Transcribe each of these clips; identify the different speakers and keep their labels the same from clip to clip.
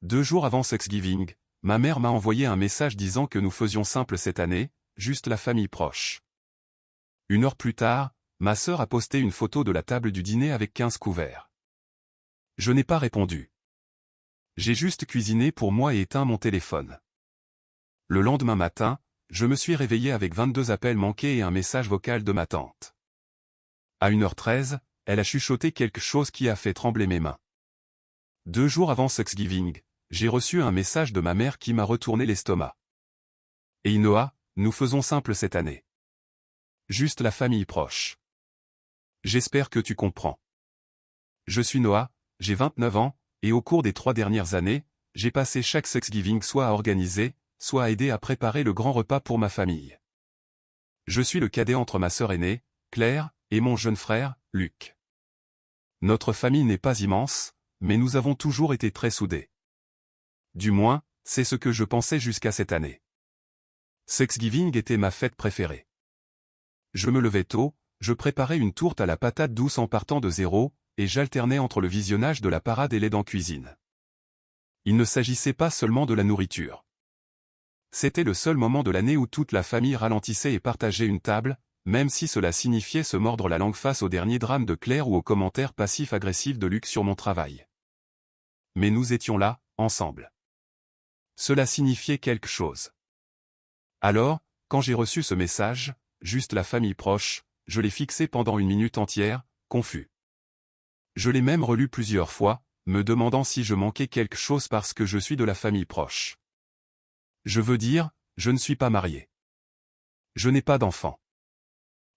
Speaker 1: 2 jours avant Thanksgiving, ma mère m'a envoyé un message disant que nous faisions simple cette année, juste la famille proche. 1 heure plus tard, ma sœur a posté une photo de la table du dîner avec 15 couverts. Je n'ai pas répondu. J'ai juste cuisiné pour moi et éteint mon téléphone. Le lendemain matin, je me suis réveillé avec 22 appels manqués et un message vocal de ma tante. À 1h13, elle a chuchoté quelque chose qui a fait trembler mes mains. 2 jours avant Thanksgiving, j'ai reçu un message de ma mère qui m'a retourné l'estomac. Et Noah, nous faisons simple cette année. Juste la famille proche. J'espère que tu comprends. Je suis Noah, j'ai 29 ans, et au cours des 3 dernières années, j'ai passé chaque Thanksgiving soit à organiser, soit à aider à préparer le grand repas pour ma famille. Je suis le cadet entre ma sœur aînée, Claire, et mon jeune frère, Luc. Notre famille n'est pas immense, mais nous avons toujours été très soudés. Du moins, c'est ce que je pensais jusqu'à cette année. Thanksgiving était ma fête préférée. Je me levais tôt, je préparais une tourte à la patate douce en partant de zéro, et j'alternais entre le visionnage de la parade et l'aide en cuisine. Il ne s'agissait pas seulement de la nourriture. C'était le seul moment de l'année où toute la famille ralentissait et partageait une table, même si cela signifiait se mordre la langue face au dernier drame de Claire ou aux commentaires passifs-agressifs de Luc sur mon travail. Mais nous étions là, ensemble. Cela signifiait quelque chose. Alors, quand j'ai reçu ce message, juste la famille proche, je l'ai fixé pendant 1 minute entière, confus. Je l'ai même relu plusieurs fois, me demandant si je manquais quelque chose parce que je suis de la famille proche. Je veux dire, je ne suis pas marié. Je n'ai pas d'enfant.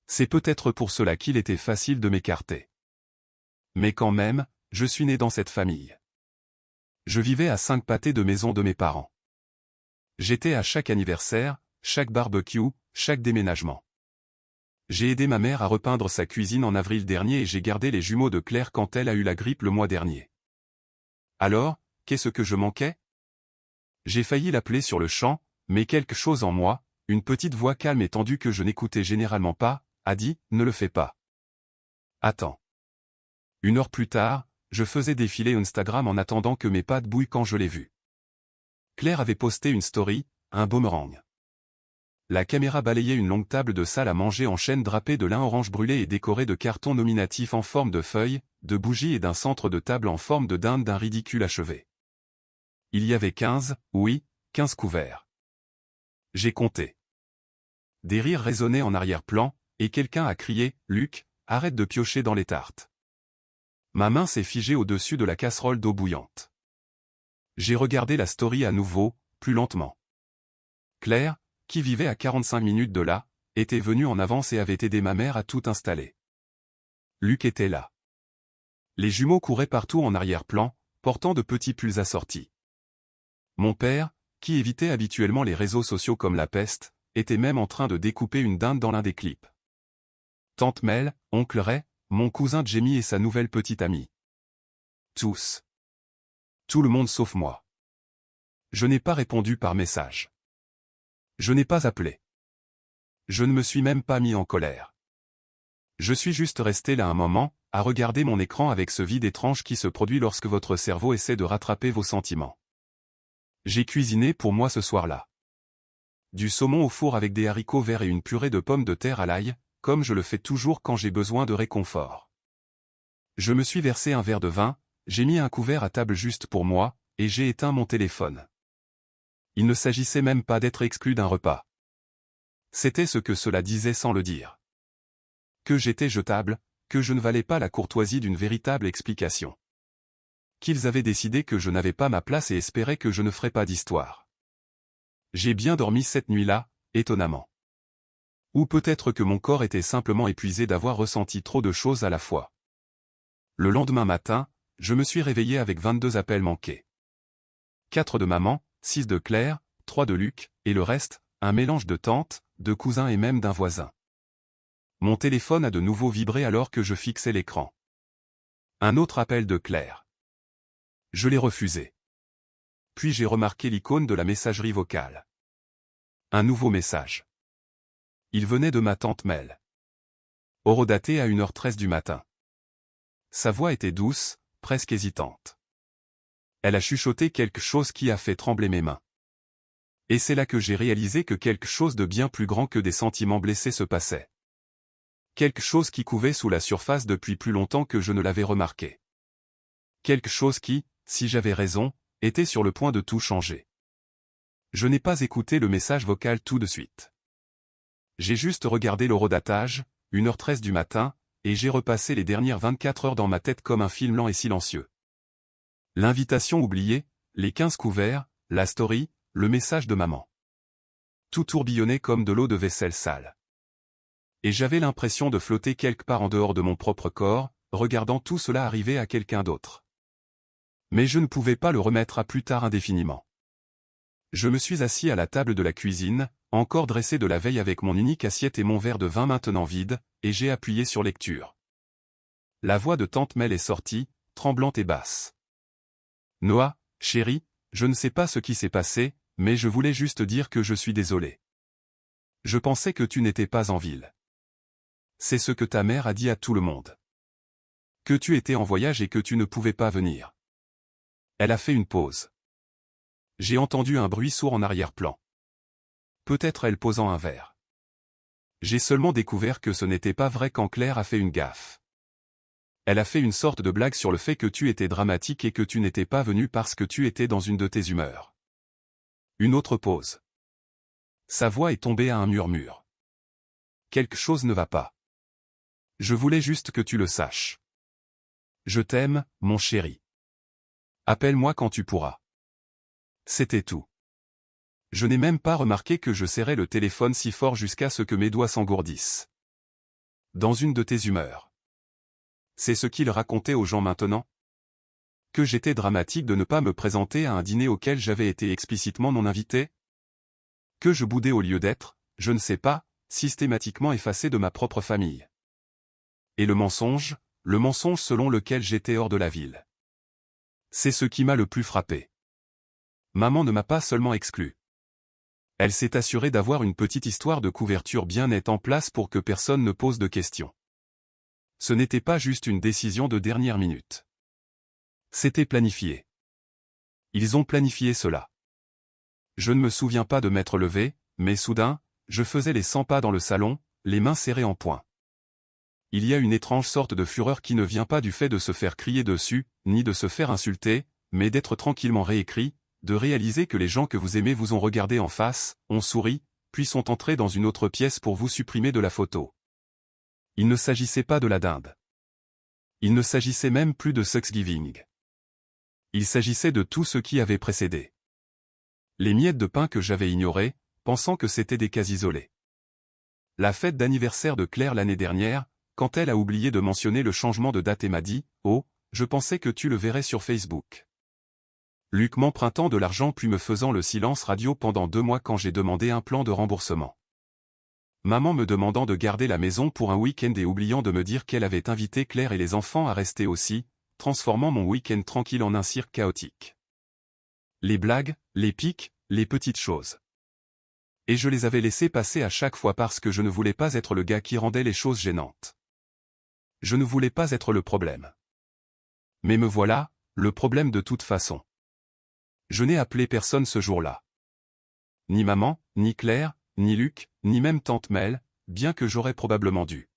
Speaker 1: C'est peut-être pour cela qu'il était facile de m'écarter. Mais quand même, je suis né dans cette famille. Je vivais à 5 pâtés de maison de mes parents. J'étais à chaque anniversaire, chaque barbecue, chaque déménagement. J'ai aidé ma mère à repeindre sa cuisine en avril dernier et j'ai gardé les jumeaux de Claire quand elle a eu la grippe le mois dernier. Alors, qu'est-ce que je manquais? J'ai failli l'appeler sur le champ, mais quelque chose en moi, une petite voix calme et tendue que je n'écoutais généralement pas, a dit « Ne le fais pas. » Attends. 1 heure plus tard, je faisais défiler Instagram en attendant que mes pattes bouillent quand je l'ai vu. Claire avait posté une story, un boomerang. La caméra balayait une longue table de salle à manger en chêne drapée de lin orange brûlé et décorée de cartons nominatifs en forme de feuilles, de bougies et d'un centre de table en forme de dinde d'un ridicule achevé. Il y avait 15 couverts. J'ai compté. Des rires résonnaient en arrière-plan, et quelqu'un a crié « Luc, arrête de piocher dans les tartes !» Ma main s'est figée au-dessus de la casserole d'eau bouillante. J'ai regardé la story à nouveau, plus lentement. Claire, qui vivait à 45 minutes de là, était venue en avance et avait aidé ma mère à tout installer. Luc était là. Les jumeaux couraient partout en arrière-plan, portant de petits pulls assortis. Mon père, qui évitait habituellement les réseaux sociaux comme la peste, était même en train de découper une dinde dans l'un des clips. Tante Mel, oncle Ray, mon cousin Jamie et sa nouvelle petite amie. Tous. Tout le monde sauf moi. Je n'ai pas répondu par message. Je n'ai pas appelé. Je ne me suis même pas mis en colère. Je suis juste resté là un moment, à regarder mon écran avec ce vide étrange qui se produit lorsque votre cerveau essaie de rattraper vos sentiments. J'ai cuisiné pour moi ce soir-là. Du saumon au four avec des haricots verts et une purée de pommes de terre à l'ail, comme je le fais toujours quand j'ai besoin de réconfort. Je me suis versé un verre de vin, j'ai mis un couvert à table juste pour moi, et j'ai éteint mon téléphone. Il ne s'agissait même pas d'être exclu d'un repas. C'était ce que cela disait sans le dire. Que j'étais jetable, que je ne valais pas la courtoisie d'une véritable explication. Qu'ils avaient décidé que je n'avais pas ma place et espéraient que je ne ferais pas d'histoire. J'ai bien dormi cette nuit-là, étonnamment. Ou peut-être que mon corps était simplement épuisé d'avoir ressenti trop de choses à la fois. Le lendemain matin, je me suis réveillé avec 22 appels manqués. 4 de maman, 6 de Claire, 3 de Luc, et le reste, un mélange de tantes, de cousins et même d'un voisin. Mon téléphone a de nouveau vibré alors que je fixais l'écran. Un autre appel de Claire. Je l'ai refusé. Puis j'ai remarqué l'icône de la messagerie vocale. Un nouveau message. Il venait de ma tante Mel. Horodatée à 1h13 du matin. Sa voix était douce, presque hésitante. Elle a chuchoté quelque chose qui a fait trembler mes mains. Et c'est là que j'ai réalisé que quelque chose de bien plus grand que des sentiments blessés se passait. Quelque chose qui couvait sous la surface depuis plus longtemps que je ne l'avais remarqué. Quelque chose qui, si j'avais raison, était sur le point de tout changer. Je n'ai pas écouté le message vocal tout de suite. J'ai juste regardé l'horodatage, 1h13 du matin, et j'ai repassé les dernières 24 heures dans ma tête comme un film lent et silencieux. L'invitation oubliée, les 15 couverts, la story, le message de maman. Tout tourbillonnait comme de l'eau de vaisselle sale. Et j'avais l'impression de flotter quelque part en dehors de mon propre corps, regardant tout cela arriver à quelqu'un d'autre. Mais je ne pouvais pas le remettre à plus tard indéfiniment. Je me suis assis à la table de la cuisine, encore dressé de la veille avec mon unique assiette et mon verre de vin maintenant vide, et j'ai appuyé sur lecture. La voix de tante Mel est sortie, tremblante et basse. « Noah, chérie, je ne sais pas ce qui s'est passé, mais je voulais juste dire que je suis désolé. Je pensais que tu n'étais pas en ville. C'est ce que ta mère a dit à tout le monde. Que tu étais en voyage et que tu ne pouvais pas venir. » Elle a fait une pause. J'ai entendu un bruit sourd en arrière-plan. Peut-être elle posant un verre. J'ai seulement découvert que ce n'était pas vrai quand Claire a fait une gaffe. Elle a fait une sorte de blague sur le fait que tu étais dramatique et que tu n'étais pas venu parce que tu étais dans une de tes humeurs. Une autre pause. Sa voix est tombée à un murmure. Quelque chose ne va pas. Je voulais juste que tu le saches. Je t'aime, mon chéri. Appelle-moi quand tu pourras. C'était tout. Je n'ai même pas remarqué que je serrais le téléphone si fort jusqu'à ce que mes doigts s'engourdissent. Dans une de tes humeurs. C'est ce qu'il racontait aux gens maintenant? Que j'étais dramatique de ne pas me présenter à un dîner auquel j'avais été explicitement non invité? Que je boudais au lieu d'être, je ne sais pas, systématiquement effacé de ma propre famille. Et le mensonge selon lequel j'étais hors de la ville. C'est ce qui m'a le plus frappé. Maman ne m'a pas seulement exclu. Elle s'est assurée d'avoir une petite histoire de couverture bien nette en place pour que personne ne pose de questions. Ce n'était pas juste une décision de dernière minute. C'était planifié. Ils ont planifié cela. Je ne me souviens pas de m'être levé, mais soudain, je faisais les 100 pas dans le salon, les mains serrées en poing. Il y a une étrange sorte de fureur qui ne vient pas du fait de se faire crier dessus, ni de se faire insulter, mais d'être tranquillement réécrit, de réaliser que les gens que vous aimez vous ont regardé en face, ont souri, puis sont entrés dans une autre pièce pour vous supprimer de la photo. Il ne s'agissait pas de la dinde. Il ne s'agissait même plus de Thanksgiving. Il s'agissait de tout ce qui avait précédé. Les miettes de pain que j'avais ignorées, pensant que c'était des cas isolés. La fête d'anniversaire de Claire l'année dernière, quand elle a oublié de mentionner le changement de date et m'a dit « Oh, je pensais que tu le verrais sur Facebook. » Luc m'empruntant de l'argent puis me faisant le silence radio pendant 2 mois quand j'ai demandé un plan de remboursement. Maman me demandant de garder la maison pour un week-end et oubliant de me dire qu'elle avait invité Claire et les enfants à rester aussi, transformant mon week-end tranquille en un cirque chaotique. Les blagues, les piques, les petites choses. Et je les avais laissées passer à chaque fois parce que je ne voulais pas être le gars qui rendait les choses gênantes. Je ne voulais pas être le problème. Mais me voilà, le problème de toute façon. Je n'ai appelé personne ce jour-là. Ni maman, ni Claire, ni Luc, ni même tante Mel, bien que j'aurais probablement dû.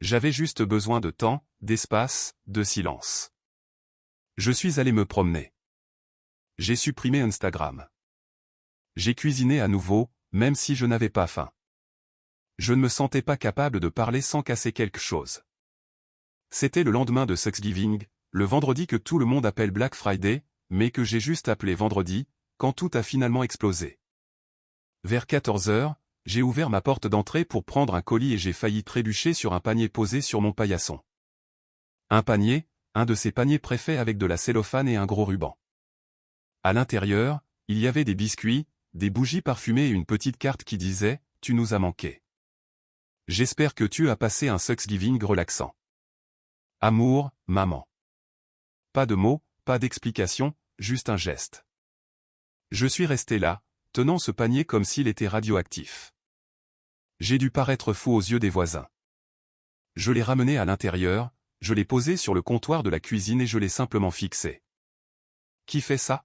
Speaker 1: J'avais juste besoin de temps, d'espace, de silence. Je suis allé me promener. J'ai supprimé Instagram. J'ai cuisiné à nouveau, même si je n'avais pas faim. Je ne me sentais pas capable de parler sans casser quelque chose. C'était le lendemain de Thanksgiving, le vendredi que tout le monde appelle Black Friday, mais que j'ai juste appelé vendredi, quand tout a finalement explosé. Vers 14 heures, j'ai ouvert ma porte d'entrée pour prendre un colis et j'ai failli trébucher sur un panier posé sur mon paillasson. Un panier, un de ces paniers préfaits avec de la cellophane et un gros ruban. À l'intérieur, il y avait des biscuits, des bougies parfumées et une petite carte qui disait « Tu nous as manqué. J'espère que tu as passé un Thanksgiving relaxant. Amour, maman. » Pas de mots, pas d'explication, juste un geste. Je suis resté là, tenant ce panier comme s'il était radioactif. J'ai dû paraître fou aux yeux des voisins. Je l'ai ramené à l'intérieur, je l'ai posé sur le comptoir de la cuisine et je l'ai simplement fixé. Qui fait ça?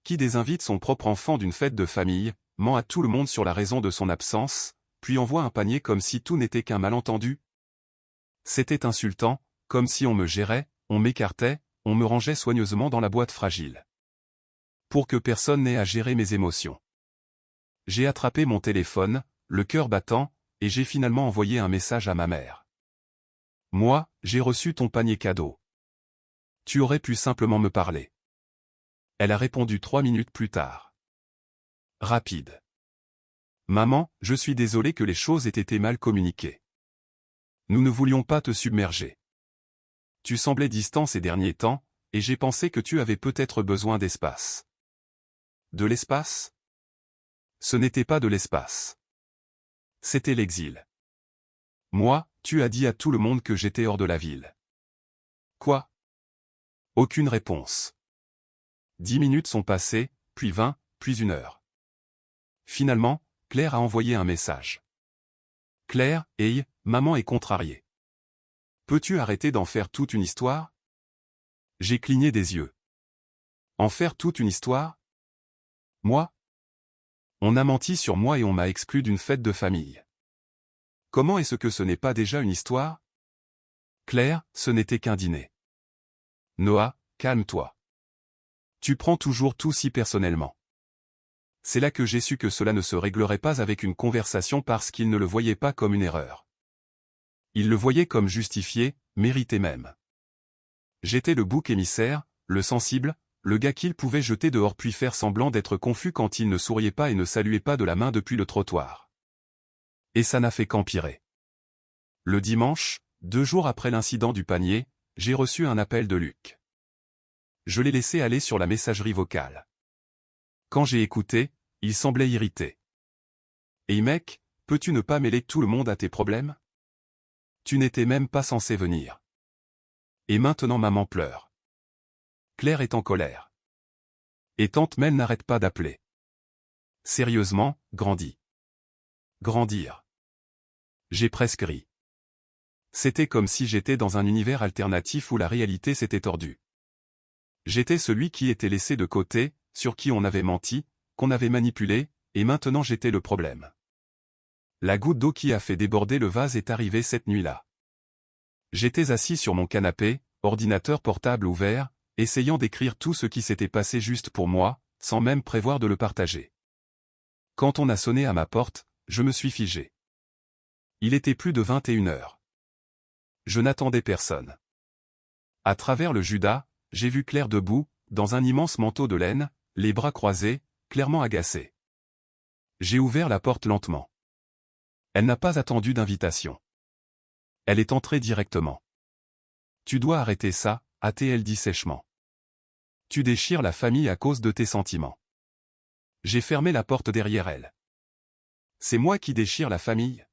Speaker 1: Qui désinvite son propre enfant d'une fête de famille, ment à tout le monde sur la raison de son absence, puis envoie un panier comme si tout n'était qu'un malentendu? C'était insultant, comme si on me gérait, on m'écartait, on me rangeait soigneusement dans la boîte fragile. Pour que personne n'ait à gérer mes émotions. J'ai attrapé mon téléphone, le cœur battant, et j'ai finalement envoyé un message à ma mère. Moi, j'ai reçu ton panier cadeau. Tu aurais pu simplement me parler. Elle a répondu 3 minutes plus tard. Rapide. Maman, je suis désolé que les choses aient été mal communiquées. Nous ne voulions pas te submerger. Tu semblais distant ces derniers temps, et j'ai pensé que tu avais peut-être besoin d'espace. De l'espace? Ce n'était pas de l'espace. C'était l'exil. Moi, tu as dit à tout le monde que j'étais hors de la ville. Quoi? Aucune réponse. 10 minutes sont passées, puis 20, puis 1 heure. Finalement, Claire a envoyé un message. Claire, hey, maman est contrariée. Peux-tu arrêter d'en faire toute une histoire? J'ai cligné des yeux. En faire toute une histoire? Moi? On a menti sur moi et on m'a exclu d'une fête de famille. Comment est-ce que ce n'est pas déjà une histoire? Claire, ce n'était qu'un dîner. Noah, calme-toi. Tu prends toujours tout si personnellement. C'est là que j'ai su que cela ne se réglerait pas avec une conversation parce qu'il ne le voyait pas comme une erreur. Il le voyait comme justifié, mérité même. J'étais le bouc émissaire, le sensible, le gars qu'il pouvait jeter dehors puis faire semblant d'être confus quand il ne souriait pas et ne saluait pas de la main depuis le trottoir. Et ça n'a fait qu'empirer. Le dimanche, 2 jours après l'incident du panier, j'ai reçu un appel de Luc. Je l'ai laissé aller sur la messagerie vocale. Quand j'ai écouté, il semblait irrité. « Hey mec, peux-tu ne pas mêler tout le monde à tes problèmes? Tu n'étais même pas censé venir. Et maintenant maman pleure. Claire est en colère. Et tante Mel n'arrête pas d'appeler. Sérieusement, grandis. Grandir. J'ai presque ri. C'était comme si j'étais dans un univers alternatif où la réalité s'était tordue. J'étais celui qui était laissé de côté, sur qui on avait menti, qu'on avait manipulé, et maintenant j'étais le problème. La goutte d'eau qui a fait déborder le vase est arrivée cette nuit-là. J'étais assis sur mon canapé, ordinateur portable ouvert, essayant d'écrire tout ce qui s'était passé juste pour moi, sans même prévoir de le partager. Quand on a sonné à ma porte, je me suis figé. Il était plus de 21 heures. Je n'attendais personne. À travers le Judas, j'ai vu Claire debout, dans un immense manteau de laine, les bras croisés, clairement agacée. J'ai ouvert la porte lentement. Elle n'a pas attendu d'invitation. Elle est entrée directement. Tu dois arrêter ça, a-t-elle dit sèchement. Tu déchires la famille à cause de tes sentiments. J'ai fermé la porte derrière elle. C'est moi qui déchire la famille?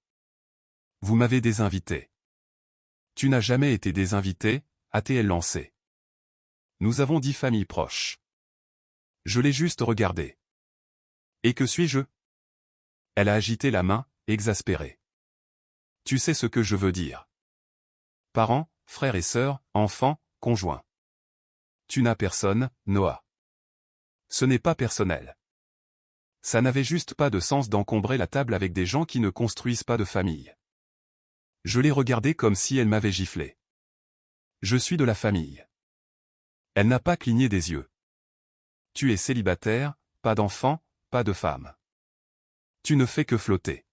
Speaker 1: Vous m'avez désinvité. Tu n'as jamais été désinvité, a-t-elle lancé. Nous avons dit famille proche. Je l'ai juste regardé. Et que suis-je? Elle a agité la main, exaspérée. Tu sais ce que je veux dire. Parents, frères et sœurs, enfants, conjoints. Tu n'as personne, Noah. Ce n'est pas personnel. Ça n'avait juste pas de sens d'encombrer la table avec des gens qui ne construisent pas de famille. Je l'ai regardée comme si elle m'avait giflé. Je suis de la famille. Elle n'a pas cligné des yeux. Tu es célibataire, pas d'enfant, pas de femme. Tu ne fais que flotter.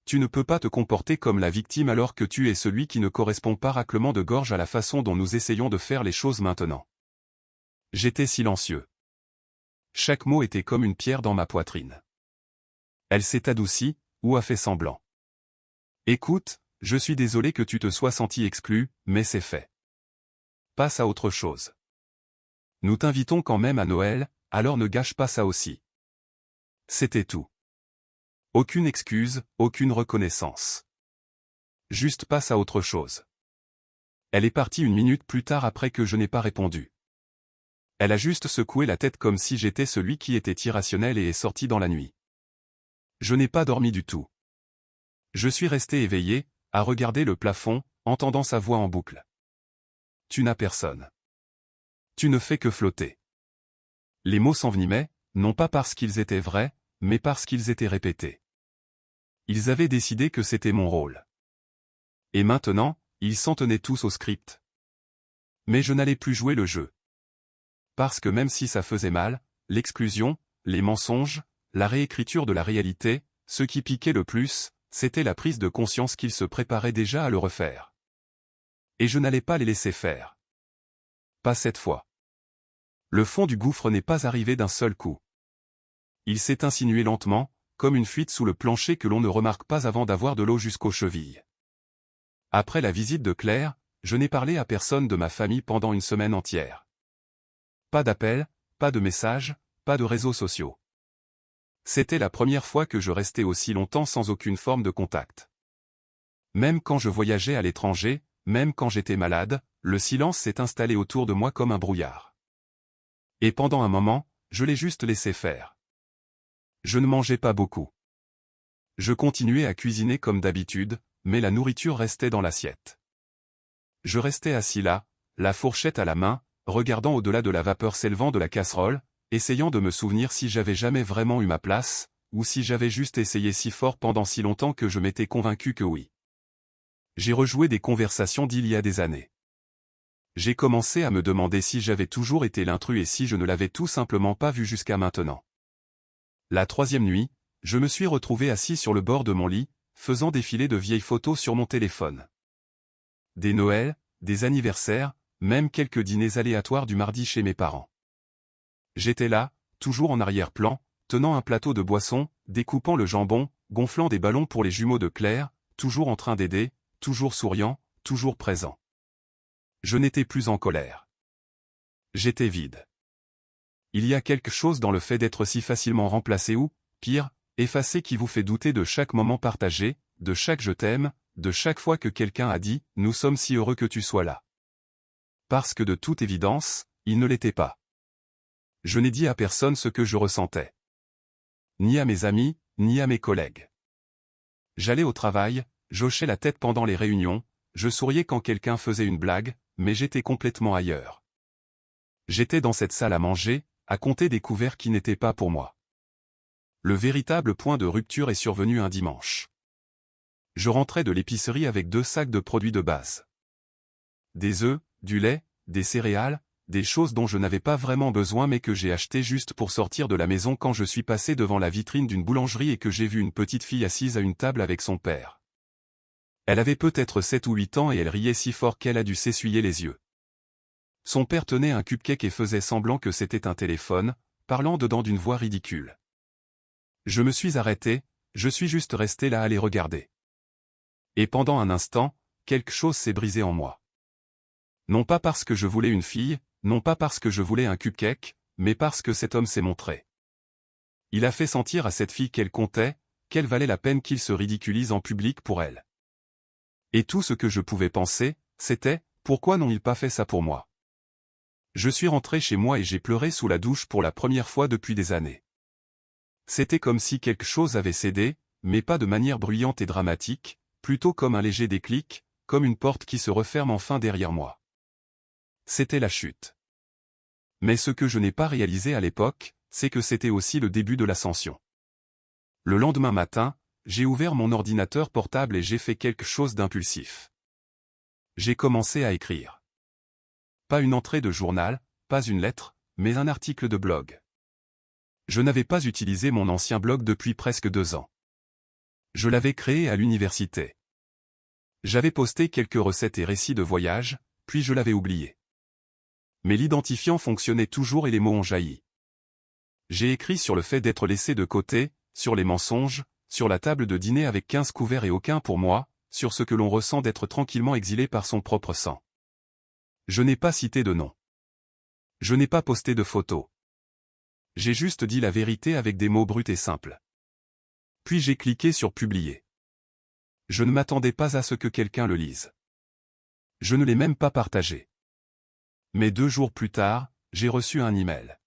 Speaker 1: Tu ne peux pas te comporter comme la victime alors que tu es celui qui ne correspond pas raclement de gorge à la façon dont nous essayons de faire les choses maintenant. J'étais silencieux. Chaque mot était comme une pierre dans ma poitrine. Elle s'est adoucie, ou a fait semblant. Écoute, je suis désolé que tu te sois senti exclu, mais c'est fait. Passe à autre chose. Nous t'invitons quand même à Noël, alors ne gâche pas ça aussi. C'était tout. Aucune excuse, aucune reconnaissance. Juste passe à autre chose. Elle est partie 1 minute plus tard après que je n'ai pas répondu. Elle a juste secoué la tête comme si j'étais celui qui était irrationnel et est sorti dans la nuit. Je n'ai pas dormi du tout. Je suis resté éveillé, à regarder le plafond, entendant sa voix en boucle. Tu n'as personne. Tu ne fais que flotter. Les mots s'envenimaient, non pas parce qu'ils étaient vrais, mais parce qu'ils étaient répétés. Ils avaient décidé que c'était mon rôle. Et maintenant, ils s'en tenaient tous au script. Mais je n'allais plus jouer le jeu. Parce que même si ça faisait mal, l'exclusion, les mensonges, la réécriture de la réalité, ce qui piquait le plus, c'était la prise de conscience qu'ils se préparaient déjà à le refaire. Et je n'allais pas les laisser faire. Pas cette fois. Le fond du gouffre n'est pas arrivé d'un seul coup. Il s'est insinué lentement, comme une fuite sous le plancher que l'on ne remarque pas avant d'avoir de l'eau jusqu'aux chevilles. Après la visite de Claire, je n'ai parlé à personne de ma famille pendant une semaine entière. Pas d'appel, pas de messages, pas de réseaux sociaux. C'était la première fois que je restais aussi longtemps sans aucune forme de contact. Même quand je voyageais à l'étranger, même quand j'étais malade, le silence s'est installé autour de moi comme un brouillard. Et pendant un moment, je l'ai juste laissé faire. Je ne mangeais pas beaucoup. Je continuais à cuisiner comme d'habitude, mais la nourriture restait dans l'assiette. Je restais assis là, la fourchette à la main, regardant au-delà de la vapeur s'élevant de la casserole, essayant de me souvenir si j'avais jamais vraiment eu ma place, ou si j'avais juste essayé si fort pendant si longtemps que je m'étais convaincu que oui. J'ai rejoué des conversations d'il y a des années. J'ai commencé à me demander si j'avais toujours été l'intrus et si je ne l'avais tout simplement pas vu jusqu'à maintenant. La troisième nuit, je me suis retrouvé assis sur le bord de mon lit, faisant défiler de vieilles photos sur mon téléphone. Des Noëls, des anniversaires, même quelques dîners aléatoires du mardi chez mes parents. J'étais là, toujours en arrière-plan, tenant un plateau de boissons, découpant le jambon, gonflant des ballons pour les jumeaux de Claire, toujours en train d'aider, toujours souriant, toujours présent. Je n'étais plus en colère. J'étais vide. Il y a quelque chose dans le fait d'être si facilement remplacé ou, pire, effacé qui vous fait douter de chaque moment partagé, de chaque je t'aime, de chaque fois que quelqu'un a dit « Nous sommes si heureux que tu sois là ». Parce que de toute évidence, il ne l'était pas. Je n'ai dit à personne ce que je ressentais. Ni à mes amis, ni à mes collègues. J'allais au travail, j'hochais la tête pendant les réunions, je souriais quand quelqu'un faisait une blague, mais j'étais complètement ailleurs. J'étais dans cette salle à manger, à compter des couverts qui n'étaient pas pour moi. Le véritable point de rupture est survenu un dimanche. Je rentrais de l'épicerie avec 2 sacs de produits de base. Des œufs, du lait, des céréales, des choses dont je n'avais pas vraiment besoin mais que j'ai achetées juste pour sortir de la maison quand je suis passé devant la vitrine d'une boulangerie et que j'ai vu une petite fille assise à une table avec son père. Elle avait peut-être 7 ou 8 ans et elle riait si fort qu'elle a dû s'essuyer les yeux. Son père tenait un cupcake et faisait semblant que c'était un téléphone, parlant dedans d'une voix ridicule. Je me suis arrêté, je suis juste resté là à les regarder. Et pendant un instant, quelque chose s'est brisé en moi. Non pas parce que je voulais une fille, non pas parce que je voulais un cupcake, mais parce que cet homme s'est montré. Il a fait sentir à cette fille qu'elle comptait, qu'elle valait la peine qu'il se ridiculise en public pour elle. Et tout ce que je pouvais penser, c'était, pourquoi n'ont-ils pas fait ça pour moi? Je suis rentré chez moi et j'ai pleuré sous la douche pour la première fois depuis des années. C'était comme si quelque chose avait cédé, mais pas de manière bruyante et dramatique, plutôt comme un léger déclic, comme une porte qui se referme enfin derrière moi. C'était la chute. Mais ce que je n'ai pas réalisé à l'époque, c'est que c'était aussi le début de l'ascension. Le lendemain matin, j'ai ouvert mon ordinateur portable et j'ai fait quelque chose d'impulsif. J'ai commencé à écrire. Pas une entrée de journal, pas une lettre, mais un article de blog. Je n'avais pas utilisé mon ancien blog depuis presque 2 ans. Je l'avais créé à l'université. J'avais posté quelques recettes et récits de voyage, puis je l'avais oublié. Mais l'identifiant fonctionnait toujours et les mots ont jailli. J'ai écrit sur le fait d'être laissé de côté, sur les mensonges, sur la table de dîner avec 15 couverts et aucun pour moi, sur ce que l'on ressent d'être tranquillement exilé par son propre sang. Je n'ai pas cité de nom. Je n'ai pas posté de photos. J'ai juste dit la vérité avec des mots bruts et simples. Puis j'ai cliqué sur publier. Je ne m'attendais pas à ce que quelqu'un le lise. Je ne l'ai même pas partagé. Mais 2 jours plus tard, j'ai reçu un email.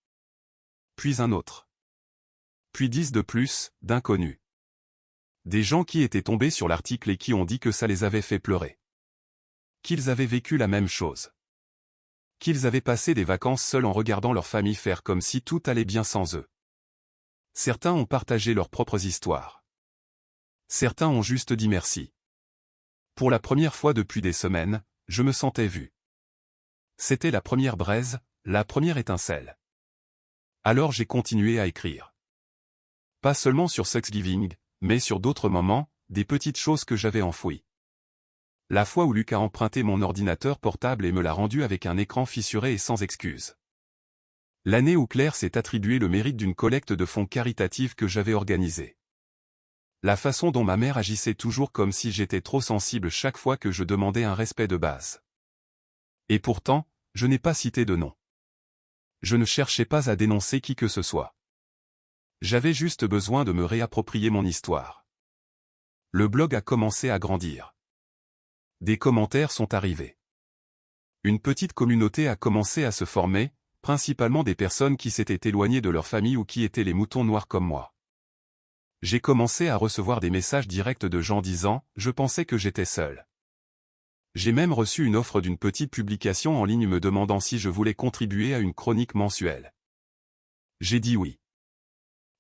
Speaker 1: Puis un autre. Puis 10 de plus, d'inconnus. Des gens qui étaient tombés sur l'article et qui ont dit que ça les avait fait pleurer. Qu'ils avaient vécu la même chose. qu'ils avaient passé des vacances seuls en regardant leur famille faire comme si tout allait bien sans eux. Certains ont partagé leurs propres histoires. Certains ont juste dit merci. Pour la première fois depuis des semaines, je me sentais vu. C'était la première braise, la première étincelle. Alors j'ai continué à écrire. Pas seulement sur Thanksgiving, mais sur d'autres moments, des petites choses que j'avais enfouies. La fois où Luc a emprunté mon ordinateur portable et me l'a rendu avec un écran fissuré et sans excuse. L'année où Claire s'est attribué le mérite d'une collecte de fonds caritative que j'avais organisée. La façon dont ma mère agissait toujours comme si j'étais trop sensible chaque fois que je demandais un respect de base. Et pourtant, je n'ai pas cité de nom. Je ne cherchais pas à dénoncer qui que ce soit. J'avais juste besoin de me réapproprier mon histoire. Le blog a commencé à grandir. Des commentaires sont arrivés. Une petite communauté a commencé à se former, principalement des personnes qui s'étaient éloignées de leur famille ou qui étaient les moutons noirs comme moi. J'ai commencé à recevoir des messages directs de gens disant « Je pensais que j'étais seul ». J'ai même reçu une offre d'une petite publication en ligne me demandant si je voulais contribuer à une chronique mensuelle. J'ai dit oui.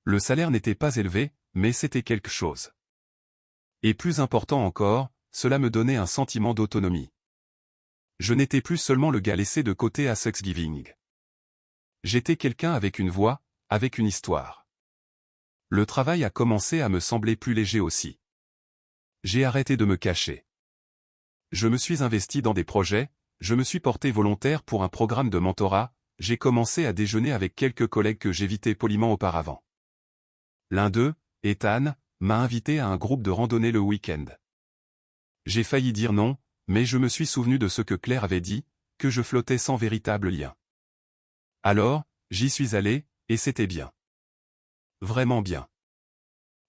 Speaker 1: Le salaire n'était pas élevé, mais c'était quelque chose. Et plus important encore, cela me donnait un sentiment d'autonomie. Je n'étais plus seulement le gars laissé de côté à Thanksgiving. J'étais quelqu'un avec une voix, avec une histoire. Le travail a commencé à me sembler plus léger aussi. J'ai arrêté de me cacher. Je me suis investi dans des projets, je me suis porté volontaire pour un programme de mentorat, j'ai commencé à déjeuner avec quelques collègues que j'évitais poliment auparavant. L'un d'eux, Ethan, m'a invité à un groupe de randonnée le week-end. J'ai failli dire non, mais je me suis souvenu de ce que Claire avait dit, que je flottais sans véritable lien. Alors, j'y suis allé, et c'était bien. Vraiment bien.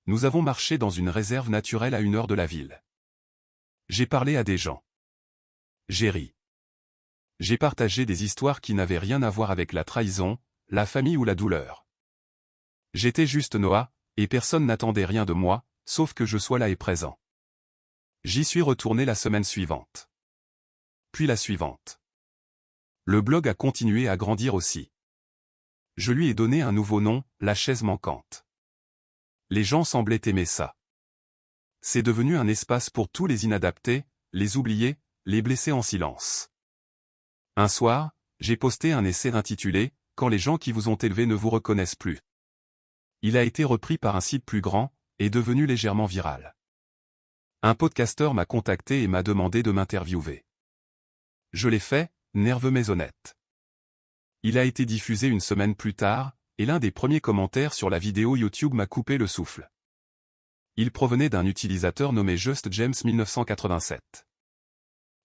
Speaker 1: Nous avons marché dans une réserve naturelle à 1 heure de la ville. J'ai parlé à des gens. J'ai ri. J'ai partagé des histoires qui n'avaient rien à voir avec la trahison, la famille ou la douleur. J'étais juste Noah, et personne n'attendait rien de moi, sauf que je sois là et présent. J'y suis retourné la semaine suivante. Puis la suivante. Le blog a continué à grandir aussi. Je lui ai donné un nouveau nom, la chaise manquante. Les gens semblaient aimer ça. C'est devenu un espace pour tous les inadaptés, les oubliés, les blessés en silence. Un soir, j'ai posté un essai intitulé « Quand les gens qui vous ont élevé ne vous reconnaissent plus ». Il a été repris par un site plus grand, et devenu légèrement viral. Un podcasteur m'a contacté et m'a demandé de m'interviewer. Je l'ai fait, nerveux mais honnête. Il a été diffusé une semaine plus tard, et l'un des premiers commentaires sur la vidéo YouTube m'a coupé le souffle. Il provenait d'un utilisateur nommé Just James 1987.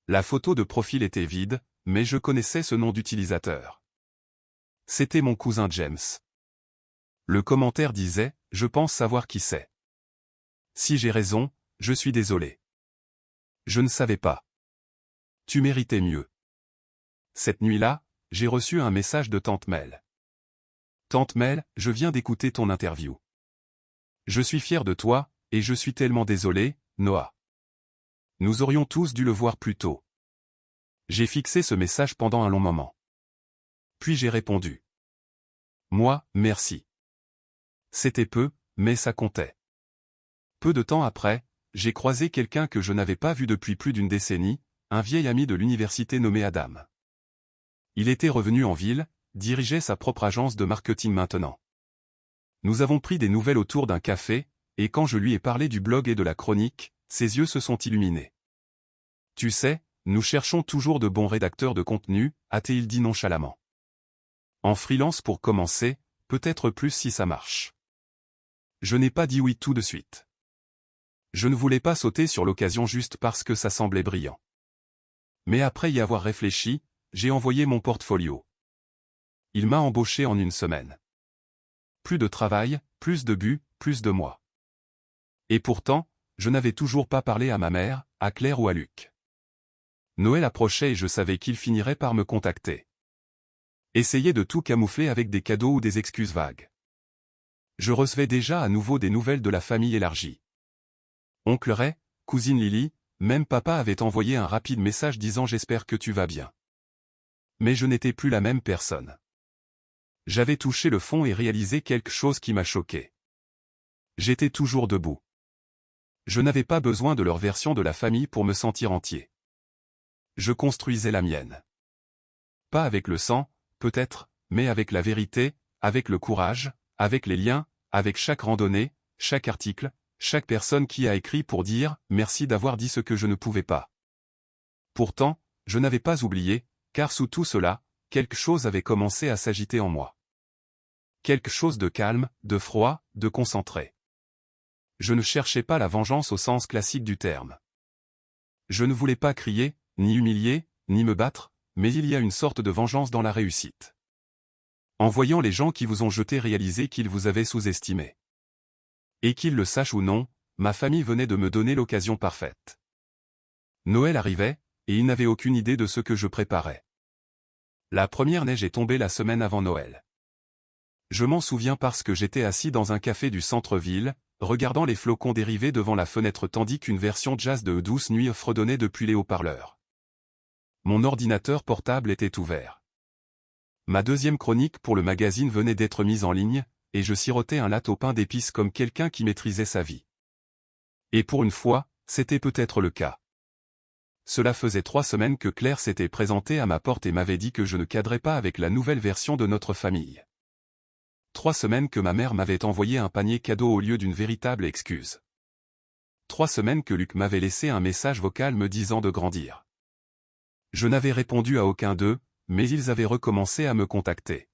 Speaker 1: La photo de profil était vide, mais je connaissais ce nom d'utilisateur. C'était mon cousin James. Le commentaire disait « Je pense savoir qui c'est. Si j'ai raison, je suis désolé. Je ne savais pas. Tu méritais mieux. » Cette nuit-là, j'ai reçu un message de Tante Mel. « Tante Mel, je viens d'écouter ton interview. Je suis fier de toi, et je suis tellement désolé, Noah. Nous aurions tous dû le voir plus tôt. » J'ai fixé ce message pendant un long moment. Puis j'ai répondu. Moi, merci. C'était peu, mais ça comptait. Peu de temps après, j'ai croisé quelqu'un que je n'avais pas vu depuis plus d'une décennie, un vieil ami de l'université nommé Adam. Il était revenu en ville, dirigeait sa propre agence de marketing maintenant. Nous avons pris des nouvelles autour d'un café, et quand je lui ai parlé du blog et de la chronique, ses yeux se sont illuminés. Tu sais, nous cherchons toujours de bons rédacteurs de contenu, a-t-il dit nonchalamment. En freelance pour commencer, peut-être plus si ça marche. Je n'ai pas dit oui tout de suite. Je ne voulais pas sauter sur l'occasion juste parce que ça semblait brillant. Mais après y avoir réfléchi, j'ai envoyé mon portfolio. Il m'a embauché en 1 semaine. Plus de travail, plus de buts, plus de moi. Et pourtant, je n'avais toujours pas parlé à ma mère, à Claire ou à Luc. Noël approchait et je savais qu'il finirait par me contacter. Essayer de tout camoufler avec des cadeaux ou des excuses vagues. Je recevais déjà à nouveau des nouvelles de la famille élargie. Oncle Ray, cousine Lily, même papa avait envoyé un rapide message disant « J'espère que tu vas bien ». Mais je n'étais plus la même personne. J'avais touché le fond et réalisé quelque chose qui m'a choqué. J'étais toujours debout. Je n'avais pas besoin de leur version de la famille pour me sentir entier. Je construisais la mienne. Pas avec le sang, peut-être, mais avec la vérité, avec le courage, avec les liens, avec chaque randonnée, chaque article, chaque personne qui a écrit pour dire « merci d'avoir dit ce que je ne pouvais pas ». Pourtant, je n'avais pas oublié, car sous tout cela, quelque chose avait commencé à s'agiter en moi. Quelque chose de calme, de froid, de concentré. Je ne cherchais pas la vengeance au sens classique du terme. Je ne voulais pas crier, ni humilier, ni me battre, mais il y a une sorte de vengeance dans la réussite. En voyant les gens qui vous ont jeté réaliser qu'ils vous avaient sous-estimé. Et qu'ils le sachent ou non, ma famille venait de me donner l'occasion parfaite. Noël arrivait, et ils n'avaient aucune idée de ce que je préparais. La première neige est tombée la semaine avant Noël. Je m'en souviens parce que j'étais assis dans un café du centre-ville, regardant les flocons dériver devant la fenêtre tandis qu'une version jazz de Douce Nuit fredonnait depuis les haut-parleurs. Mon ordinateur portable était ouvert. Ma deuxième chronique pour le magazine venait d'être mise en ligne, et je sirotais un latte au pain d'épices comme quelqu'un qui maîtrisait sa vie. Et pour une fois, c'était peut-être le cas. Cela faisait 3 semaines que Claire s'était présentée à ma porte et m'avait dit que je ne cadrais pas avec la nouvelle version de notre famille. 3 semaines que ma mère m'avait envoyé un panier cadeau au lieu d'une véritable excuse. 3 semaines que Luc m'avait laissé un message vocal me disant de grandir. Je n'avais répondu à aucun d'eux, mais ils avaient recommencé à me contacter.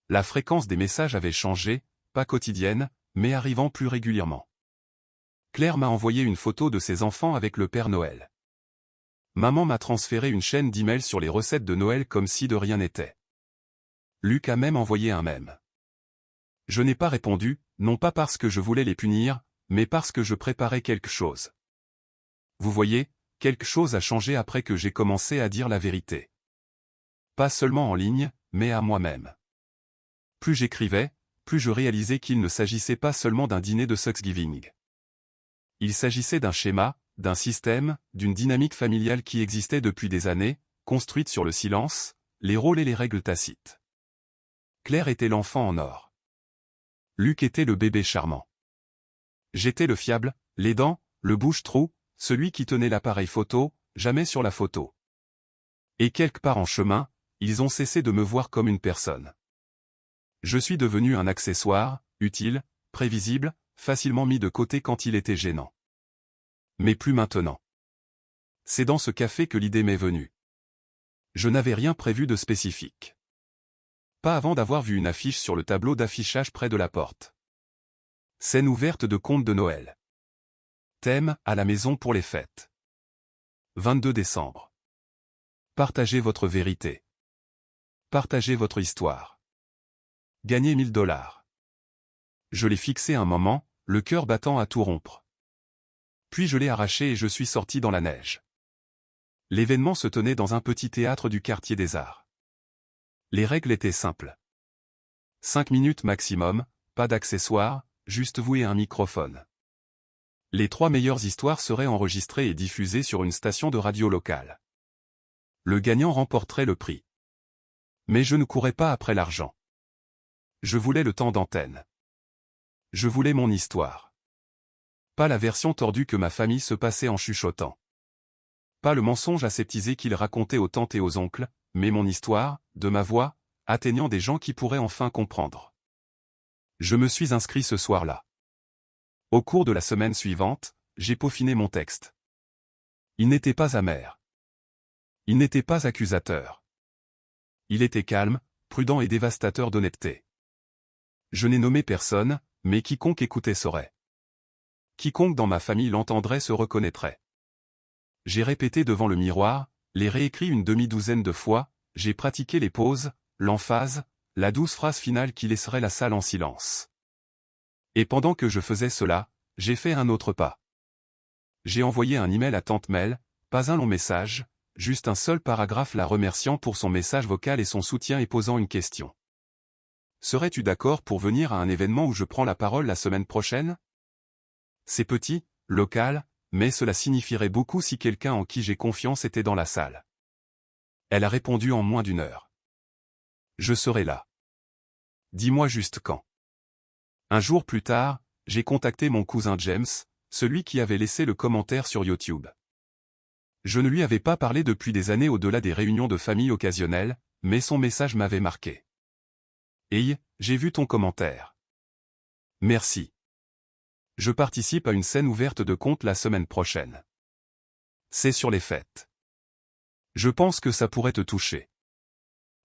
Speaker 1: La fréquence des messages avait changé, pas quotidienne, mais arrivant plus régulièrement. Claire m'a envoyé une photo de ses enfants avec le Père Noël. Maman m'a transféré une chaîne d'emails sur les recettes de Noël comme si de rien n'était. Luc a même envoyé un mème. Je n'ai pas répondu, non pas parce que je voulais les punir, mais parce que je préparais quelque chose. Vous voyez, quelque chose a changé après que j'ai commencé à dire la vérité. Pas seulement en ligne, mais à moi-même. Plus j'écrivais, plus je réalisais qu'il ne s'agissait pas seulement d'un dîner de Thanksgiving. Il s'agissait d'un schéma, d'un système, d'une dynamique familiale qui existait depuis des années, construite sur le silence, les rôles et les règles tacites. Claire était l'enfant en or. Luc était le bébé charmant. J'étais le fiable, l'aidant, le bouche-trou, celui qui tenait l'appareil photo, jamais sur la photo. Et quelque part en chemin, ils ont cessé de me voir comme une personne. Je suis devenu un accessoire, utile, prévisible, facilement mis de côté quand il était gênant. Mais plus maintenant. C'est dans ce café que l'idée m'est venue. Je n'avais rien prévu de spécifique. Pas avant d'avoir vu une affiche sur le tableau d'affichage près de la porte. Scène ouverte de contes de Noël. Thème, à la maison pour les fêtes. 22 décembre. Partagez votre vérité. Partagez votre histoire. Gagnez 1000 $. Je l'ai fixé un moment, le cœur battant à tout rompre. Puis je l'ai arraché et je suis sorti dans la neige. L'événement se tenait dans un petit théâtre du quartier des Arts. Les règles étaient simples. 5 minutes maximum, pas d'accessoires, juste vous et un microphone. Les 3 meilleures histoires seraient enregistrées et diffusées sur une station de radio locale. Le gagnant remporterait le prix. Mais je ne courais pas après l'argent. Je voulais le temps d'antenne. Je voulais mon histoire. Pas la version tordue que ma famille se passait en chuchotant. Pas le mensonge aseptisé qu'il racontait aux tantes et aux oncles, mais mon histoire, de ma voix, atteignant des gens qui pourraient enfin comprendre. Je me suis inscrit ce soir-là. Au cours de la semaine suivante, j'ai peaufiné mon texte. Il n'était pas amer. Il n'était pas accusateur. Il était calme, prudent et dévastateur d'honnêteté. Je n'ai nommé personne, mais quiconque écoutait saurait. Quiconque dans ma famille l'entendrait se reconnaîtrait. J'ai répété devant le miroir, les réécrits une demi-douzaine de fois, j'ai pratiqué les pauses, l'emphase, la douce phrase finale qui laisserait la salle en silence. Et pendant que je faisais cela, j'ai fait un autre pas. J'ai envoyé un email à Tante Mel, pas un long message, juste un seul paragraphe la remerciant pour son message vocal et son soutien et posant une question. Serais-tu d'accord pour venir à un événement où je prends la parole la semaine prochaine? C'est petit, local, mais cela signifierait beaucoup si quelqu'un en qui j'ai confiance était dans la salle. Elle a répondu en moins d'1 heure. Je serai là. Dis-moi juste quand. Un jour plus tard, j'ai contacté mon cousin James, celui qui avait laissé le commentaire sur YouTube. Je ne lui avais pas parlé depuis des années au-delà des réunions de famille occasionnelles, mais son message m'avait marqué. Hey, j'ai vu ton commentaire. Merci. Je participe à une scène ouverte de compte la semaine prochaine. C'est sur les fêtes. Je pense que ça pourrait te toucher.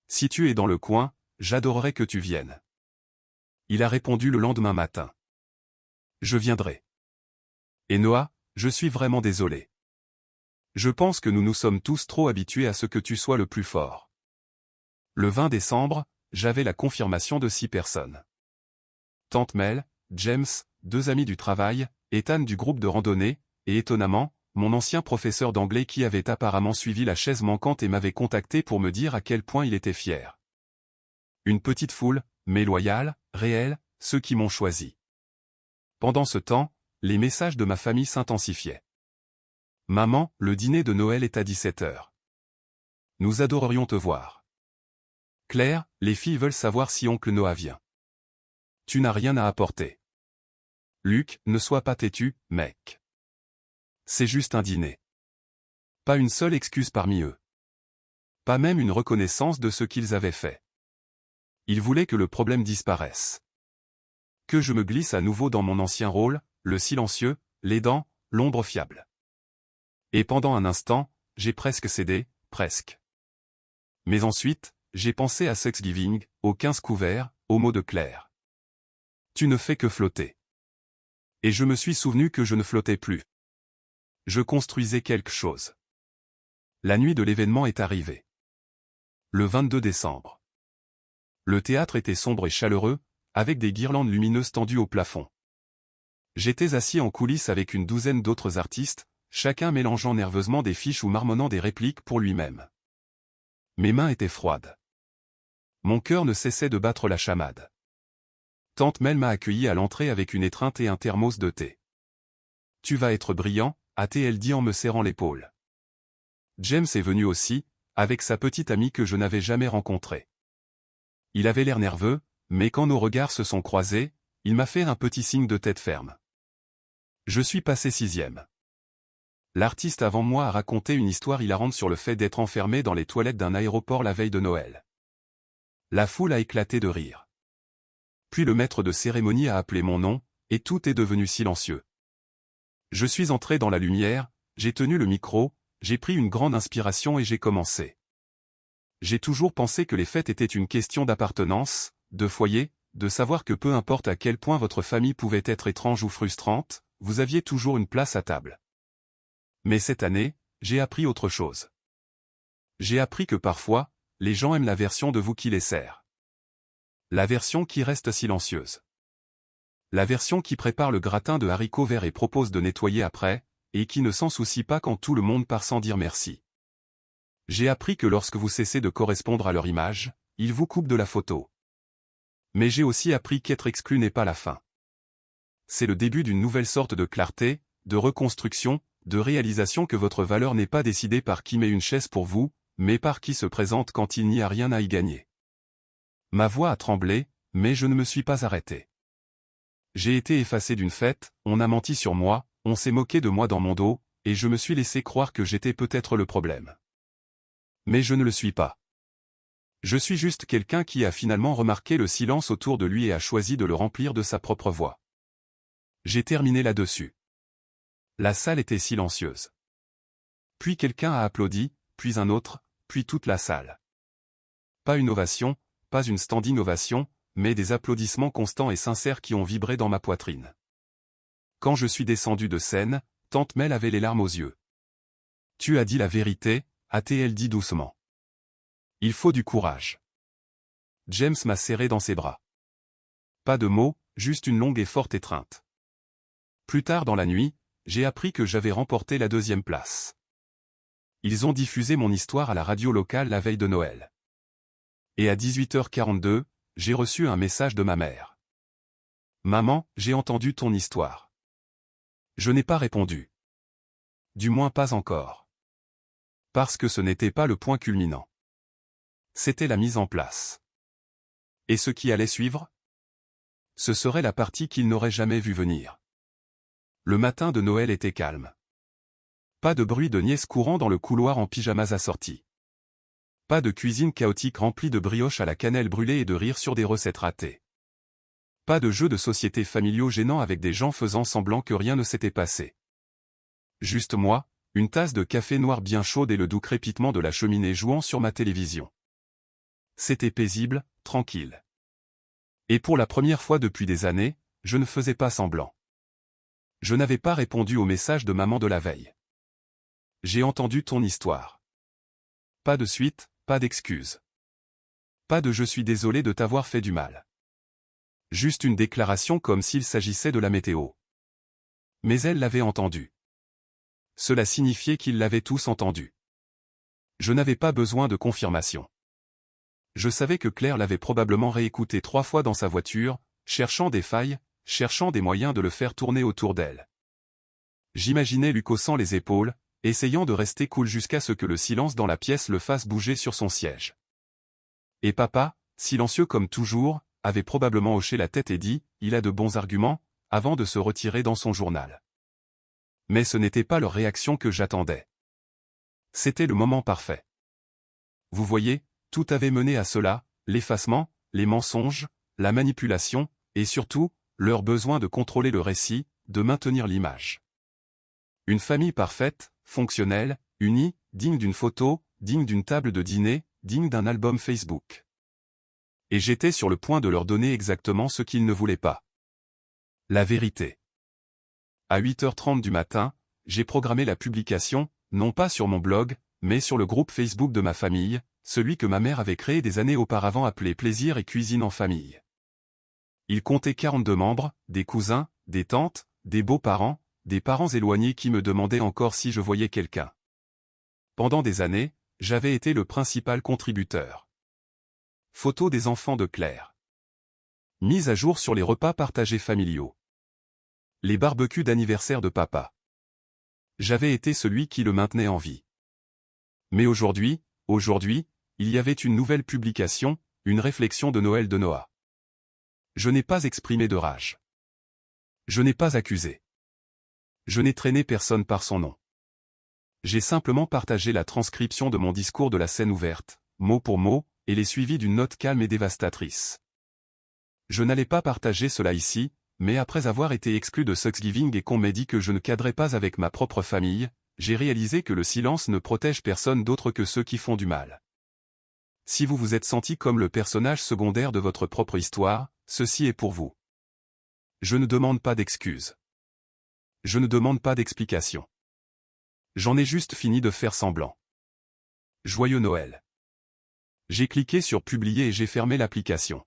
Speaker 1: Si tu es dans le coin, j'adorerais que tu viennes. Il a répondu le lendemain matin. Je viendrai. Et Noah, je suis vraiment désolé. Je pense que nous nous sommes tous trop habitués à ce que tu sois le plus fort. Le 20 décembre, j'avais la confirmation de 6 personnes. Tante Mel, James, 2 amis du travail, Ethan du groupe de randonnée, et étonnamment, mon ancien professeur d'anglais qui avait apparemment suivi la chaise manquante et m'avait contacté pour me dire à quel point il était fier. Une petite foule, mais loyale, réelle, ceux qui m'ont choisi. Pendant ce temps, les messages de ma famille s'intensifiaient. Maman, le dîner de Noël est à 17 h. Nous adorerions te voir. Claire, les filles veulent savoir si oncle Noah vient. Tu n'as rien à apporter. Luc, ne sois pas têtu, mec. C'est juste un dîner. Pas une seule excuse parmi eux. Pas même une reconnaissance de ce qu'ils avaient fait. Ils voulaient que le problème disparaisse. Que je me glisse à nouveau dans mon ancien rôle, le silencieux, l'aidant, l'ombre fiable. Et pendant un instant, j'ai presque cédé, presque. Mais ensuite, j'ai pensé à Thanksgiving, aux 15 couverts, aux mots de Claire. Tu ne fais que flotter. Et je me suis souvenu que je ne flottais plus. Je construisais quelque chose. La nuit de l'événement est arrivée. Le 22 décembre. Le théâtre était sombre et chaleureux, avec des guirlandes lumineuses tendues au plafond. J'étais assis en coulisses avec une douzaine d'autres artistes, chacun mélangeant nerveusement des fiches ou marmonnant des répliques pour lui-même. Mes mains étaient froides. Mon cœur ne cessait de battre la chamade. Tante Mel m'a accueilli à l'entrée avec une étreinte et un thermos de thé. « Tu vas être brillant », a-t-elle dit en me serrant l'épaule. James est venu aussi, avec sa petite amie que je n'avais jamais rencontrée. Il avait l'air nerveux, mais quand nos regards se sont croisés, il m'a fait un petit signe de tête ferme. Je suis passé 6e. L'artiste avant moi a raconté une histoire hilarante sur le fait d'être enfermé dans les toilettes d'un aéroport la veille de Noël. La foule a éclaté de rire. Puis le maître de cérémonie a appelé mon nom, et tout est devenu silencieux. Je suis entré dans la lumière, j'ai tenu le micro, j'ai pris une grande inspiration et j'ai commencé. J'ai toujours pensé que les fêtes étaient une question d'appartenance, de foyer, de savoir que peu importe à quel point votre famille pouvait être étrange ou frustrante, vous aviez toujours une place à table. Mais cette année, j'ai appris autre chose. J'ai appris que parfois, les gens aiment la version de vous qui les sert. La version qui reste silencieuse. La version qui prépare le gratin de haricots verts et propose de nettoyer après, et qui ne s'en soucie pas quand tout le monde part sans dire merci. J'ai appris que lorsque vous cessez de correspondre à leur image, ils vous coupent de la photo. Mais j'ai aussi appris qu'être exclu n'est pas la fin. C'est le début d'une nouvelle sorte de clarté, de reconstruction, de réalisation que votre valeur n'est pas décidée par qui met une chaise pour vous, mais par qui se présente quand il n'y a rien à y gagner. Ma voix a tremblé, mais je ne me suis pas arrêté. J'ai été effacé d'une fête, on a menti sur moi, on s'est moqué de moi dans mon dos, et je me suis laissé croire que j'étais peut-être le problème. Mais je ne le suis pas. Je suis juste quelqu'un qui a finalement remarqué le silence autour de lui et a choisi de le remplir de sa propre voix. J'ai terminé là-dessus. La salle était silencieuse. Puis quelqu'un a applaudi, puis un autre, puis toute la salle. Pas une ovation, pas une standing ovation, mais des applaudissements constants et sincères qui ont vibré dans ma poitrine. Quand je suis descendu de scène, Tante Mel avait les larmes aux yeux. « Tu as dit la vérité », a-t-elle dit doucement. « Il faut du courage. » James m'a serré dans ses bras. Pas de mots, juste une longue et forte étreinte. Plus tard dans la nuit, j'ai appris que j'avais remporté la 2e place. Ils ont diffusé mon histoire à la radio locale la veille de Noël. Et à 18h42, j'ai reçu un message de ma mère. « Maman, j'ai entendu ton histoire. » Je n'ai pas répondu. Du moins pas encore. Parce que ce n'était pas le point culminant. C'était la mise en place. Et ce qui allait suivre? Ce serait la partie qu'il n'aurait jamais vu venir. Le matin de Noël était calme. Pas de bruit de nièce courant dans le couloir en pyjamas assortis. Pas de cuisine chaotique remplie de brioches à la cannelle brûlée et de rires sur des recettes ratées. Pas de jeux de société familiaux gênants avec des gens faisant semblant que rien ne s'était passé. Juste moi, une tasse de café noir bien chaude et le doux crépitement de la cheminée jouant sur ma télévision. C'était paisible, tranquille. Et pour la première fois depuis des années, je ne faisais pas semblant. Je n'avais pas répondu au message de maman de la veille. J'ai entendu ton histoire. Pas de suite, pas d'excuses. Pas de je suis désolé de t'avoir fait du mal. Juste une déclaration comme s'il s'agissait de la météo. Mais elle l'avait entendu. Cela signifiait qu'ils l'avaient tous entendu. Je n'avais pas besoin de confirmation. Je savais que Claire l'avait probablement réécouté 3 fois dans sa voiture, cherchant des failles, cherchant des moyens de le faire tourner autour d'elle. J'imaginais Luc haussant les épaules, essayant de rester cool jusqu'à ce que le silence dans la pièce le fasse bouger sur son siège. Et papa, silencieux comme toujours, avait probablement hoché la tête et dit « Il a de bons arguments », avant de se retirer dans son journal. Mais ce n'était pas leur réaction que j'attendais. C'était le moment parfait. Vous voyez, tout avait mené à cela, l'effacement, les mensonges, la manipulation, et surtout, leur besoin de contrôler le récit, de maintenir l'image. Une famille parfaite, fonctionnelle, unie, digne d'une photo, digne d'une table de dîner, digne d'un album Facebook. Et j'étais sur le point de leur donner exactement ce qu'ils ne voulaient pas. La vérité. À 8h30 du matin, j'ai programmé la publication, non pas sur mon blog, mais sur le groupe Facebook de ma famille, celui que ma mère avait créé des années auparavant appelé Plaisir et Cuisine en famille. Il comptait 42 membres, des cousins, des tantes, des beaux-parents, des parents éloignés qui me demandaient encore si je voyais quelqu'un. Pendant des années, j'avais été le principal contributeur. Photos des enfants de Claire. Mise à jour sur les repas partagés familiaux. Les barbecues d'anniversaire de papa. J'avais été celui qui le maintenait en vie. Mais aujourd'hui, il y avait une nouvelle publication, une réflexion de Noël de Noah. Je n'ai pas exprimé de rage. Je n'ai pas accusé. Je n'ai traîné personne par son nom. J'ai simplement partagé la transcription de mon discours de la scène ouverte, mot pour mot, et l'ai suivi d'une note calme et dévastatrice. Je n'allais pas partager cela ici, mais après avoir été exclu de Thanksgiving et qu'on m'ait dit que je ne cadrais pas avec ma propre famille, j'ai réalisé que le silence ne protège personne d'autre que ceux qui font du mal. Si vous vous êtes senti comme le personnage secondaire de votre propre histoire, ceci est pour vous. Je ne demande pas d'excuses. Je ne demande pas d'explications. J'en ai juste fini de faire semblant. Joyeux Noël. J'ai cliqué sur publier et j'ai fermé l'application.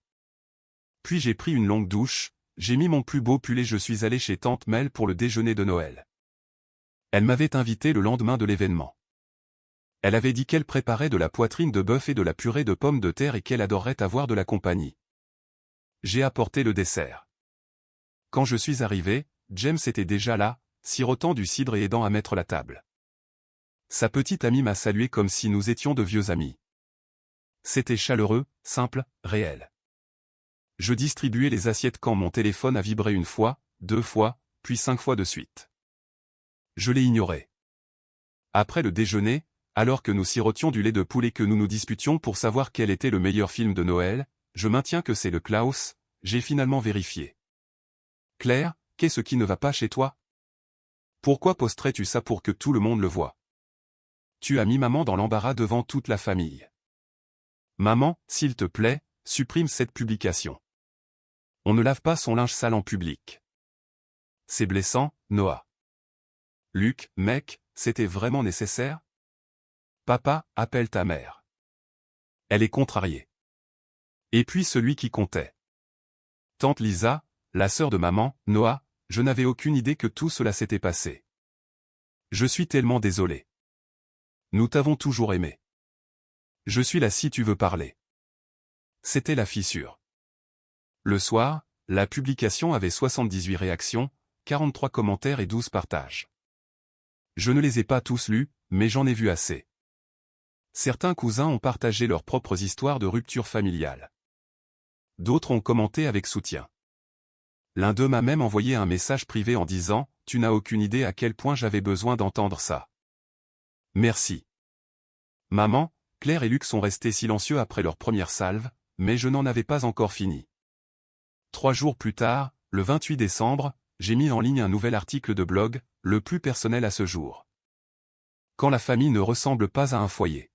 Speaker 1: Puis j'ai pris une longue douche, j'ai mis mon plus beau pull et je suis allé chez tante Mel pour le déjeuner de Noël. Elle m'avait invité le lendemain de l'événement. Elle avait dit qu'elle préparait de la poitrine de bœuf et de la purée de pommes de terre et qu'elle adorerait avoir de la compagnie. J'ai apporté le dessert. Quand je suis arrivé, James était déjà là, sirotant du cidre et aidant à mettre la table. Sa petite amie m'a salué comme si nous étions de vieux amis. C'était chaleureux, simple, réel. Je distribuais les assiettes quand mon téléphone a vibré 1 fois, 2 fois, puis 5 fois de suite. Je l'ai ignoré. Après le déjeuner, alors que nous sirotions du lait de poule et que nous nous disputions pour savoir quel était le meilleur film de Noël, je maintiens que c'est le Klaus, j'ai finalement vérifié. Claire, qu'est-ce qui ne va pas chez toi? Pourquoi posterais-tu ça pour que tout le monde le voie? Tu as mis maman dans l'embarras devant toute la famille. Maman, s'il te plaît, supprime cette publication. On ne lave pas son linge sale en public. C'est blessant, Noah. Luc, mec, c'était vraiment nécessaire? Papa, appelle ta mère. Elle est contrariée. Et puis celui qui comptait. Tante Lisa, la sœur de maman, Noah, je n'avais aucune idée que tout cela s'était passé. Je suis tellement désolé. Nous t'avons toujours aimé. Je suis là si tu veux parler. C'était la fissure. Le soir, la publication avait 78 réactions, 43 commentaires et 12 partages. Je ne les ai pas tous lus, mais j'en ai vu assez. Certains cousins ont partagé leurs propres histoires de rupture familiale. D'autres ont commenté avec soutien. L'un d'eux m'a même envoyé un message privé en disant « Tu n'as aucune idée à quel point j'avais besoin d'entendre ça. Merci. » Maman, Claire et Luc sont restés silencieux après leur première salve, mais je n'en avais pas encore fini. 3 jours plus tard, le 28 décembre, j'ai mis en ligne un nouvel article de blog, le plus personnel à ce jour. Quand la famille ne ressemble pas à un foyer.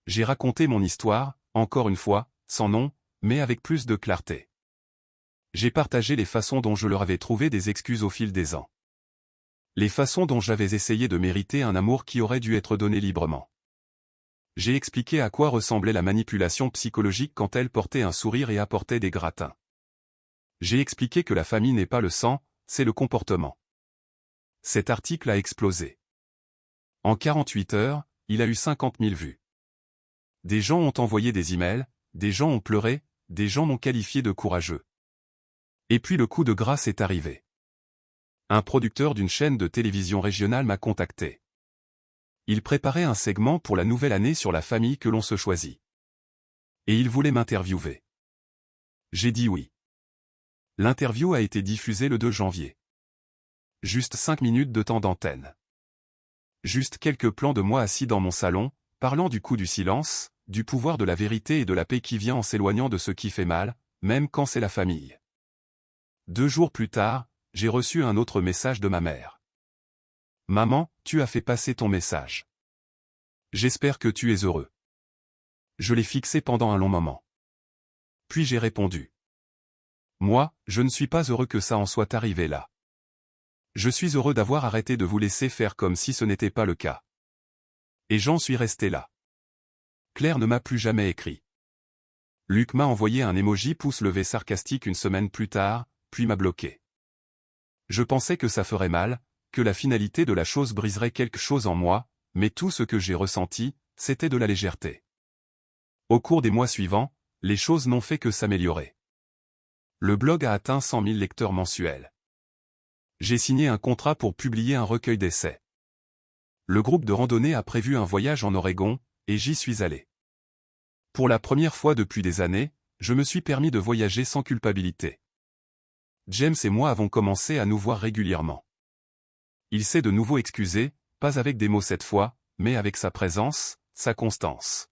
Speaker 1: J'ai raconté mon histoire, encore une fois, sans nom, mais avec plus de clarté. J'ai partagé les façons dont je leur avais trouvé des excuses au fil des ans. Les façons dont j'avais essayé de mériter un amour qui aurait dû être donné librement. J'ai expliqué à quoi ressemblait la manipulation psychologique quand elle portait un sourire et apportait des gratins. J'ai expliqué que la famille n'est pas le sang, c'est le comportement. Cet article a explosé. En 48 heures, il a eu 50 000 vues. Des gens ont envoyé des emails, des gens ont pleuré, des gens m'ont qualifié de courageux. Et puis le coup de grâce est arrivé. Un producteur d'une chaîne de télévision régionale m'a contacté. Il préparait un segment pour la nouvelle année sur la famille que l'on se choisit. Et il voulait m'interviewer. J'ai dit oui. L'interview a été diffusée le 2 janvier. Juste 5 minutes de temps d'antenne. Juste quelques plans de moi assis dans mon salon, parlant du coup du silence, du pouvoir de la vérité et de la paix qui vient en s'éloignant de ce qui fait mal, même quand c'est la famille. 2 jours plus tard, j'ai reçu un autre message de ma mère. Maman, tu as fait passer ton message. J'espère que tu es heureux. Je l'ai fixé pendant un long moment. Puis j'ai répondu. Moi, je ne suis pas heureux que ça en soit arrivé là. Je suis heureux d'avoir arrêté de vous laisser faire comme si ce n'était pas le cas. Et j'en suis resté là. Claire ne m'a plus jamais écrit. Luc m'a envoyé un emoji pouce levé sarcastique une semaine plus tard, puis m'a bloqué. Je pensais que ça ferait mal, que la finalité de la chose briserait quelque chose en moi, mais tout ce que j'ai ressenti, c'était de la légèreté. Au cours des mois suivants, les choses n'ont fait que s'améliorer. Le blog a atteint 100 000 lecteurs mensuels. J'ai signé un contrat pour publier un recueil d'essais. Le groupe de randonnée a prévu un voyage en Oregon, et j'y suis allé. Pour la première fois depuis des années, je me suis permis de voyager sans culpabilité. James et moi avons commencé à nous voir régulièrement. Il s'est de nouveau excusé, pas avec des mots cette fois, mais avec sa présence, sa constance.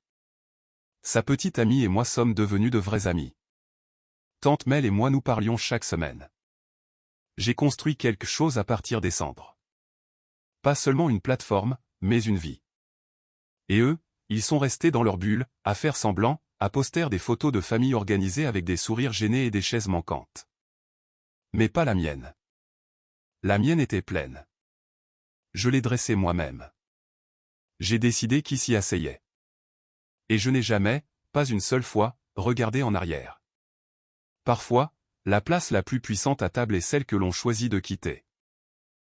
Speaker 1: Sa petite amie et moi sommes devenus de vrais amis. Tante Mel et moi nous parlions chaque semaine. J'ai construit quelque chose à partir des cendres. Pas seulement une plateforme, mais une vie. Et eux, ils sont restés dans leur bulle, à faire semblant, à poster des photos de famille organisées avec des sourires gênés et des chaises manquantes. Mais pas la mienne. La mienne était pleine. Je l'ai dressée moi-même. J'ai décidé qui s'y asseyait. Et je n'ai jamais, pas une seule fois, regardé en arrière. Parfois, la place la plus puissante à table est celle que l'on choisit de quitter.